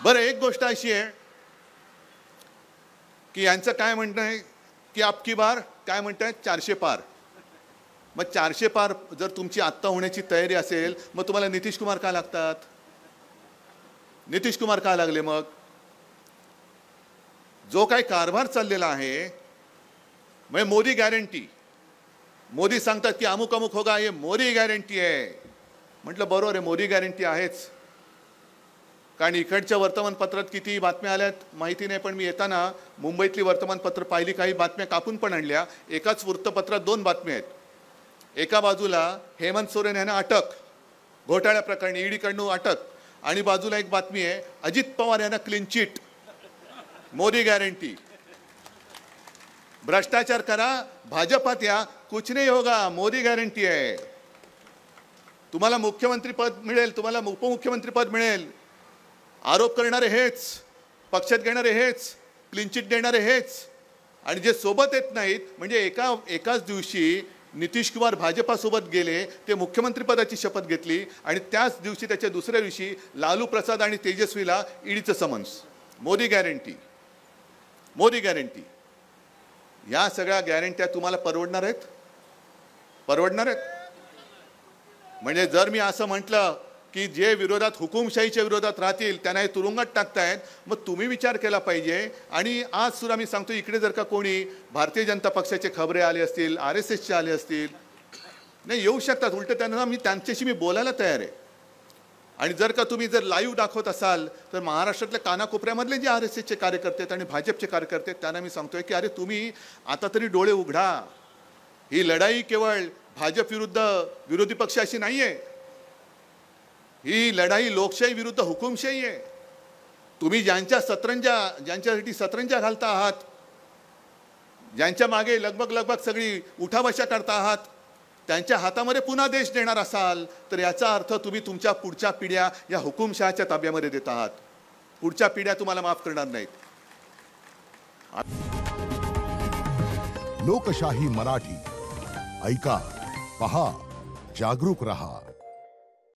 बरं, एक गोष्ट अशी आहे की यांचं काय म्हणणं आहे की अबकी बार काय म्हणतायत 400 पार. मग 400 पार जर तुमची आत्ता होण्याची तयारी असेल मग तुम्हाला नितीश कुमार का लागतात? नितीश कुमार का लागले? मग जो काही कारभार चाललेला आहे म्हणजे मोदी गॅरंटी, मोदी सांगतात की अमुक अमुक होगा, हे मोदी गॅरंटी आहे. म्हटलं बरोबर आहे, मोदी गॅरंटी आहेच. कारण इकडच्या वर्तमानपत्रात किती बातम्या आल्यात माहिती नाही, पण मी येताना मुंबईतली वर्तमानपत्र पाहिली, काही बातम्या कापून पण आणल्या. एकाच वृत्तपत्रात 2 बातम्या आहेत. एका बाजूला हेमंत सोरेन यांना अटक, घोटाळ्या प्रकरणी ईडीकडून अटक, आणि बाजूला एक बातमी आहे अजित पवार यांना क्लीन चिट, मोदी गॅरंटी. भ्रष्टाचार करा, भाजपात या, कुछ नहीं होगा, मोदी गॅरंटी आहे. तुम्हाला मुख्यमंत्री पद मिळेल, तुम्हाला उपमुख्यमंत्री पद मिळेल. आरोप करणारे हेच, पक्षात घेणारे हेच, क्लीन चिट देणारे हेच, आणि जे सोबत येत नाहीत म्हणजे एकाच दिवशी नितीश कुमार भाजपासोबत गेले, ते मुख्यमंत्री पदाची शपथ घेतली, आणि त्याच दिवशी त्याच्या दुसऱ्या दिवशी लालू प्रसाद आणि तेजस्वीला ईडीचं summons. Modi guarantee, Modi guarantee. या सगळ्या गॅरंट्या तुम्हाला परवडणार आहेत? परवडणार आहेत? म्हणजे जर मी असं म्हटलं की जे विरोधात, हुकुमशाहीच्या विरोधात राहतील त्यांना हे तुरुंगात टाकतायत, मग तुम्ही विचार केला पाहिजे. आणि आज सुद्धा मी सांगतो, इकडे जर का कोणी भारतीय जनता पक्षाचे खबरे आले असतील, RSSचे आले असतील, नाही येऊ शकतात, उलट त्यांना त्यांच्याशी मी बोलायला तयार आहे. आणि जर का तुम्ही जर लाईव्ह दाखवत असाल तर महाराष्ट्रातल्या कानाकोपऱ्यामधले जे RSSचे कार्यकर्ते आहेत आणि भाजपचे कार्यकर्ते आहेत त्यांना मी सांगतोय की अरे तुम्ही आता तरी डोळे उघडा. ही लढाई केवळ भाजप विरुद्ध विरोधी पक्ष अशी नाही आहे. ही लढाई लोकशाही विरुद्ध हुकुमशाही आहे. तुम्ही ज्यांच्यासाठी सतरंजा घालता आहात, ज्यांच्या मागे लगबग सगळी उठाबशा करता आहात, त्यांच्या हातामध्ये पुन्हा देश देणार असाल तर याचा अर्थ तुम्ही तुमच्या पुढच्या पिढ्या या हुकुमशहाच्या ताब्यामध्ये देत आहात. पुढच्या पिढ्या तुम्हाला माफ करणार नाहीत. लोकशाही मराठी ऐका, पहा, जागरूक रहा.